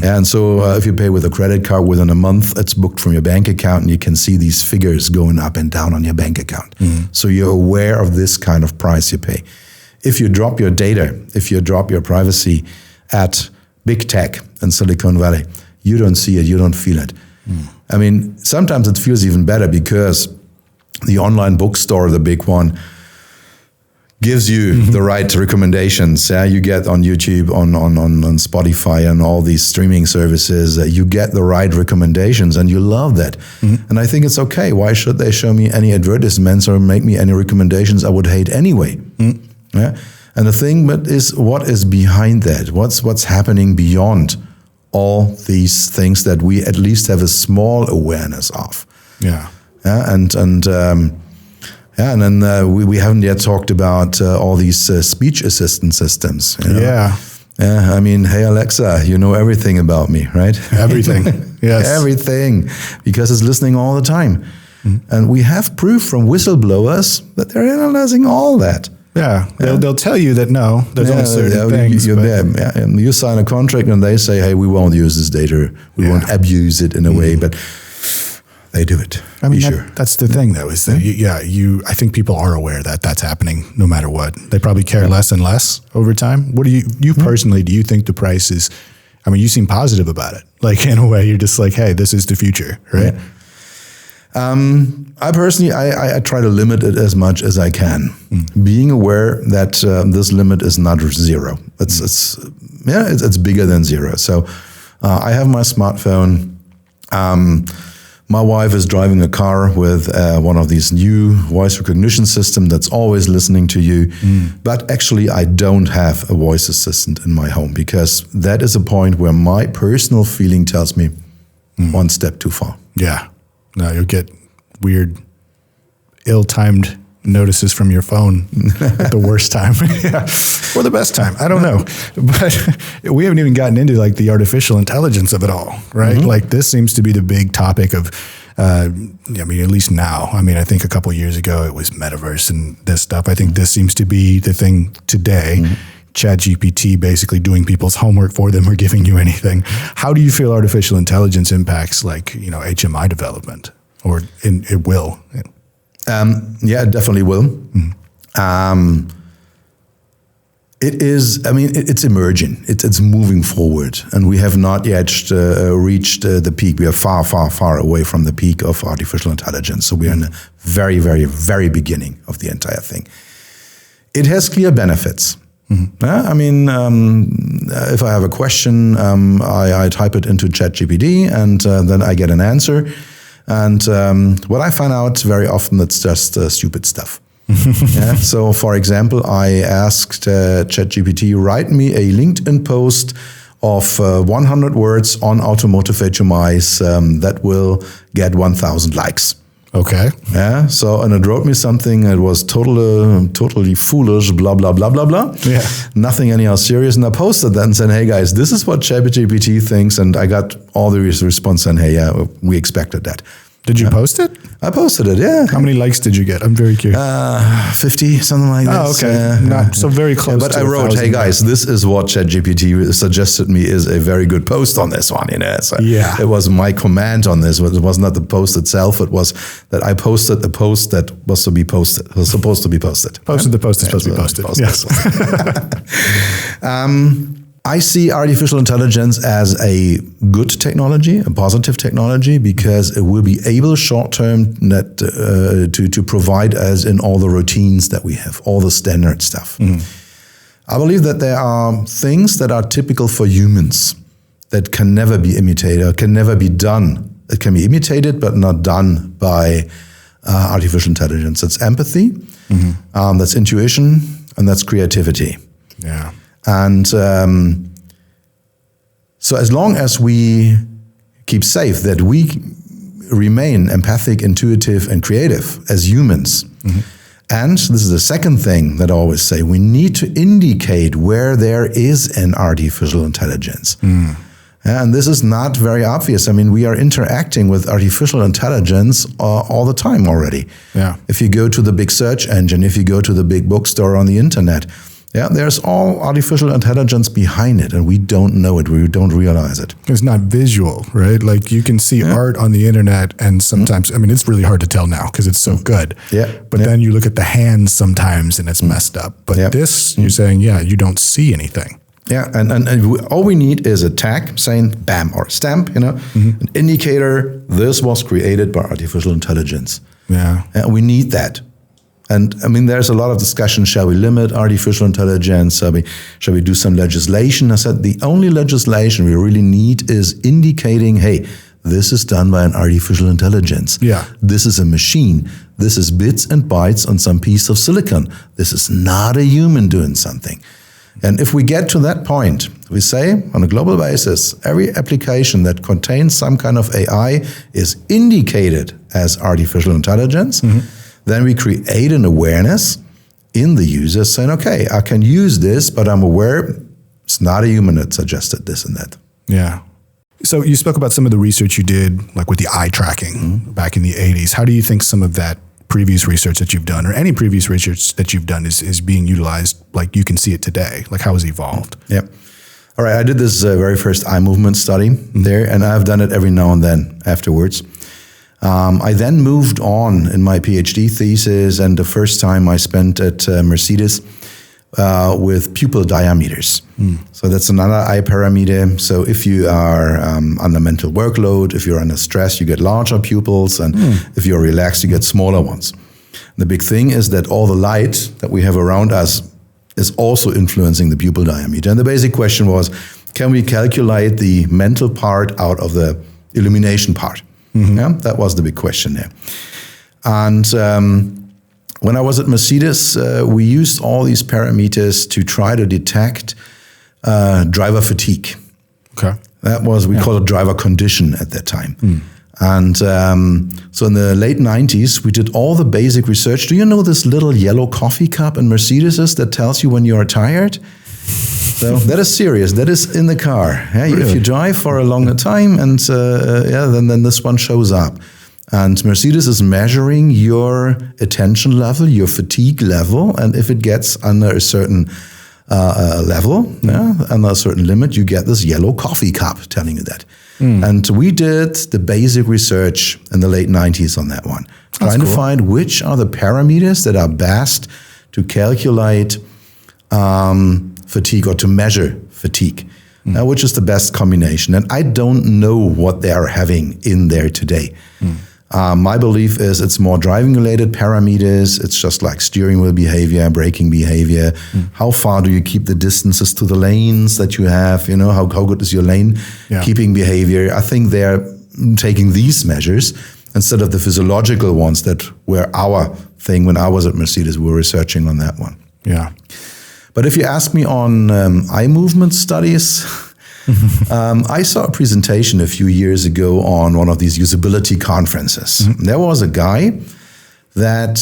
And so if you pay with a credit card within a month, it's booked from your bank account and you can see these figures going up and down on your bank account. So you're aware of this kind of price you pay. If you drop your data, if you drop your privacy at big tech in Silicon Valley, you don't see it, you don't feel it. I mean, sometimes it feels even better because the online bookstore, the big one, gives you the right recommendations. You get on YouTube, on Spotify, and all these streaming services. You get the right recommendations, and you love that. And I think it's okay. Why should they show me any advertisements or make me any recommendations I would hate anyway? Yeah. And the thing is, what is behind that? What's happening beyond all these things that we at least have a small awareness of? Yeah. And then we haven't yet talked about all these speech assistant systems. You know? Yeah. I mean, hey Alexa, you know everything about me, right? Everything. Yes. Everything, because it's listening all the time. And we have proof from whistleblowers that they're analyzing all that. Yeah, they'll tell you that no, there's only certain things. You sign a contract and they say, hey, we won't use this data. We won't abuse it in a way, but they do it. I mean, that's the thing, though, is that I think people are aware that that's happening no matter what. They probably care less and less over time. What do you personally, do you think the price is, I mean, you seem positive about it. Like, in a way, you're just like, hey, this is the future, right? Yeah. I personally, I try to limit it as much as I can, being aware that this limit is not zero. It's bigger than zero. So I have my smartphone. My wife is driving a car with one of these new voice recognition systems that's always listening to you. But actually, I don't have a voice assistant in my home because that is a point where my personal feeling tells me one step too far. Yeah. No, you'll get weird, ill-timed notices from your phone at the worst time. Or the best time. I don't know. But we haven't even gotten into like the artificial intelligence of it all, right? Like this seems to be the big topic of, I mean, at least now. I mean, I think a couple of years ago it was metaverse and this stuff. I think this seems to be the thing today. ChatGPT basically doing people's homework for them or giving you anything. How do you feel artificial intelligence impacts like, HMI development, or it will? It definitely will. It is, I mean, it's emerging. It's moving forward, and we have not yet reached the peak. We are far, far, far away from the peak of artificial intelligence. So we are in the very, very, very beginning of the entire thing. It has clear benefits. I mean, if I have a question, I type it into ChatGPT, and then I get an answer. And what I find out very often, it's just stupid stuff. So, for example, I asked ChatGPT, write me a LinkedIn post of 100 words on automotive HMIs that will get 1,000 likes. Okay. Yeah. So, and it wrote me something that was totally foolish, blah, blah, blah, blah, blah. Yeah. Nothing anyhow serious. And I posted that and said, hey guys, this is what ChatGPT thinks. And I got all the response saying, hey, yeah, we expected that. Did you post it? I posted it, yeah. How many likes did you get? I'm very curious. 50, something like that. Oh, okay. Not so very close. But I wrote, hey guys, this is what ChatGPT suggested me is a very good post on this one. So it was my command on this. It was not the post itself. It was that I posted the post that was to be posted. Was supposed to be posted. Posted the post that's supposed to be posted. Yes. I see artificial intelligence as a good technology, a positive technology, because it will be able short-term to provide us in all the routines that we have, all the standard stuff. I believe that there are things that are typical for humans that can never be imitated, or can never be done. It can be imitated, but not done by artificial intelligence. That's empathy, that's intuition, and that's creativity. Yeah. And so as long as we keep safe, that we remain empathic, intuitive, and creative as humans. And this is the second thing that I always say, we need to indicate where there is an artificial intelligence. And this is not very obvious. I mean, we are interacting with artificial intelligence all the time already. Yeah. If you go to the big search engine, if you go to the big bookstore on the internet, there's all artificial intelligence behind it, and we don't know it. We don't realize it. It's not visual, right? Like you can see art on the internet, and sometimes, I mean, it's really hard to tell now because it's so good. But then you look at the hands sometimes, and it's messed up. But this, you're saying, you don't see anything. Yeah, and all we need is a tag saying BAM or stamp, an indicator. This was created by artificial intelligence. Yeah, and we need that. And I mean, there's a lot of discussion. Shall we limit artificial intelligence? Shall we do some legislation? I said the only legislation we really need is indicating, hey, this is done by an artificial intelligence. Yeah. This is a machine. This is bits and bytes on some piece of silicon. This is not a human doing something. And if we get to that point, we say on a global basis, every application that contains some kind of AI is indicated as artificial intelligence. Then we create an awareness in the user saying, okay, I can use this, but I'm aware it's not a human that suggested this and that. Yeah. So you spoke about some of the research you did, like with the eye tracking back in the 80s. How do you think some of that previous research that you've done, or any previous research that you've done, is being utilized, like you can see it today? Like how has it evolved? Yeah. All right, I did this very first eye movement study there, and I've done it every now and then afterwards. I then moved on in my PhD thesis, and the first time I spent at Mercedes with pupil diameters. So that's another eye parameter. So if you are under mental workload, if you're under stress, you get larger pupils, and if you're relaxed, you get smaller ones. The big thing is that all the light that we have around us is also influencing the pupil diameter. And the basic question was, can we calculate the mental part out of the illumination part? Yeah, that was the big question there. And when I was at Mercedes, we used all these parameters to try to detect driver fatigue. Okay. That was, we call it driver condition at that time. And so in the late 90s, we did all the basic research. Do you know this little yellow coffee cup in Mercedes that tells you when you are tired? So that is serious. That is in the car. Yeah, really? If you drive for a longer time, and then this one shows up. And Mercedes is measuring your attention level, your fatigue level, and if it gets under a certain level, under a certain limit, you get this yellow coffee cup telling you that. And we did the basic research in the late 90s on that one, trying to find which are the parameters that are best to calculate fatigue or to measure fatigue, which is the best combination. And I don't know what they are having in there today. My belief is it's more driving-related parameters. It's just like steering wheel behavior, braking behavior. How far do you keep the distances to the lanes that you have? You know, how good is your lane keeping behavior? I think they're taking these measures instead of the physiological ones that were our thing when I was at Mercedes. We were researching on that one. Yeah. But if you ask me on eye movement studies, I saw a presentation a few years ago on one of these usability conferences. There was a guy that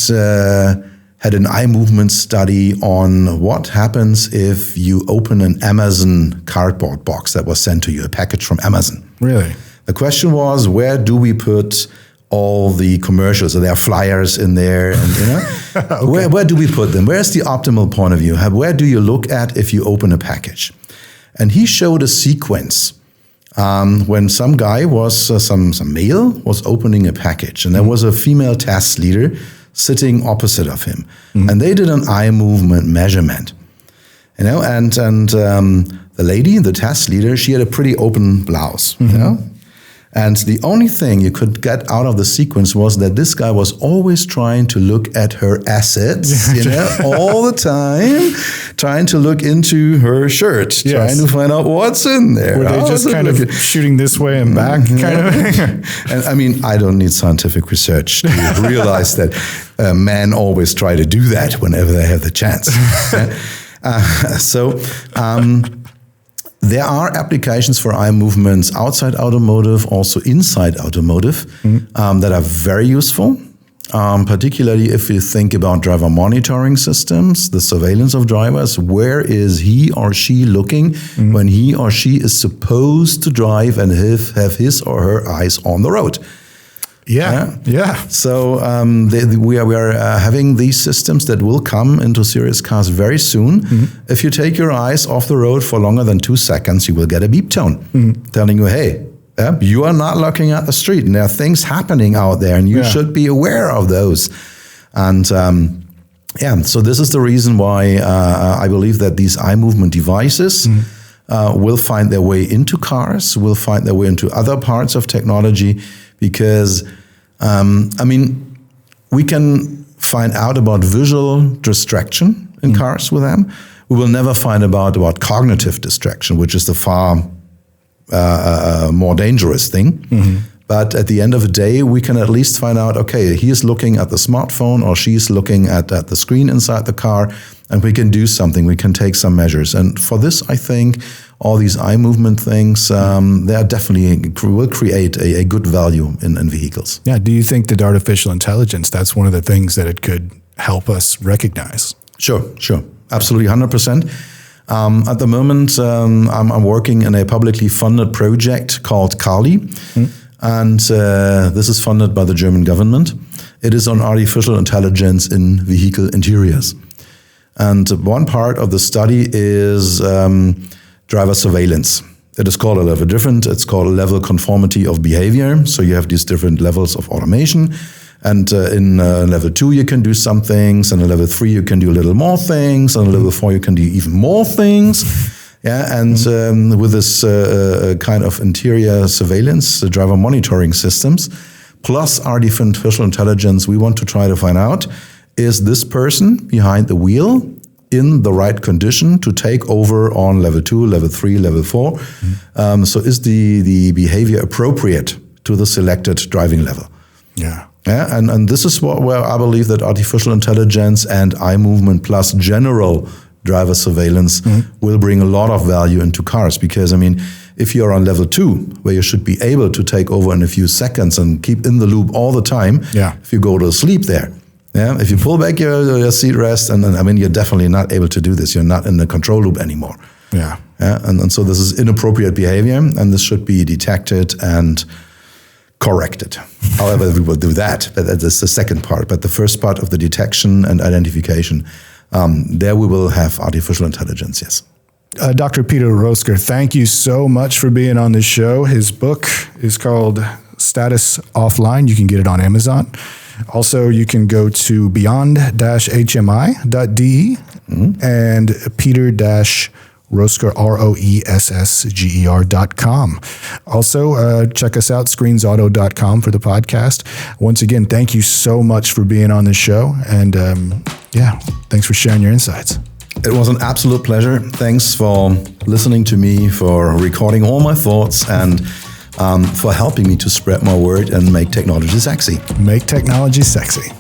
had an eye movement study on what happens if you open an Amazon cardboard box that was sent to you, a package from Amazon. Really? The question was, where do we put all the commercials? So there are flyers in there, and you know, where do we put them? Where's the optimal point of view? Where do you look at if you open a package? And he showed a sequence when some guy was, some male was opening a package, and there was a female task leader sitting opposite of him, and they did an eye movement measurement. You know, and the lady, the task leader, she had a pretty open blouse. You know. And the only thing you could get out of the sequence was that this guy was always trying to look at her assets, you know, all the time, trying to look into her shirt, trying to find out what's in there. Were they just kind of shooting this way and back? Kind of? And I mean, I don't need scientific research to realize that men always try to do that whenever they have the chance. There are applications for eye movements outside automotive, also inside automotive, that are very useful, particularly if you think about driver monitoring systems, the surveillance of drivers. Where is he or she looking when he or she is supposed to drive and have his or her eyes on the road? So we are having these systems that will come into serious cars very soon. If you take your eyes off the road for longer than 2 seconds, you will get a beep tone telling you, hey, you are not looking at the street, and there are things happening out there, and you should be aware of those. And so this is the reason why I believe that these eye movement devices will find their way into cars, will find their way into other parts of technology. Because, I mean, we can find out about visual distraction in cars with them. We will never find out about cognitive distraction, which is the far more dangerous thing. But at the end of the day, we can at least find out, okay, he is looking at the smartphone or she's looking at the screen inside the car, and we can do something, we can take some measures. And for this, I think all these eye movement things, they are definitely will create a good value in vehicles. Yeah, do you think that artificial intelligence, that's one of the things that it could help us recognize? Sure. Absolutely, 100%. At the moment, I'm working in a publicly funded project called Kali. And this is funded by the German government. It is on artificial intelligence in vehicle interiors. And one part of the study is driver surveillance. It is called a little bit different. It's called level conformity of behavior. So you have these different levels of automation. And in level 2, you can do some things. And in level 3, you can do a little more things. And in level 4, you can do even more things. Yeah, and with this kind of interior surveillance, the driver monitoring systems, plus artificial intelligence, we want to try to find out, is this person behind the wheel in the right condition to take over on level 2, level 3, level 4? So is the behavior appropriate to the selected driving level? Yeah. Yeah, and this is where I believe that artificial intelligence and eye movement plus general driver surveillance will bring a lot of value into cars. Because, I mean, if you're on level 2, where you should be able to take over in a few seconds and keep in the loop all the time, if you go to sleep there, if you pull back your seat rest, and then, I mean, you're definitely not able to do this. You're not in the control loop anymore. And so this is inappropriate behavior, and this should be detected and corrected. However, we will do that, but that's the second part. But the first part of the detection and identification, there we will have artificial intelligence, yes. Dr. Peter Rösger, thank you so much for being on this show. His book is called Status Offline. You can get it on Amazon. Also, you can go to beyond-hmi.de and Peter-Rösger, Roessger.com. Also, check us out, screensauto.com for the podcast. Once again, thank you so much for being on the show. And thanks for sharing your insights. It was an absolute pleasure. Thanks for listening to me, for recording all my thoughts, and for helping me to spread my word and make technology sexy. Make technology sexy.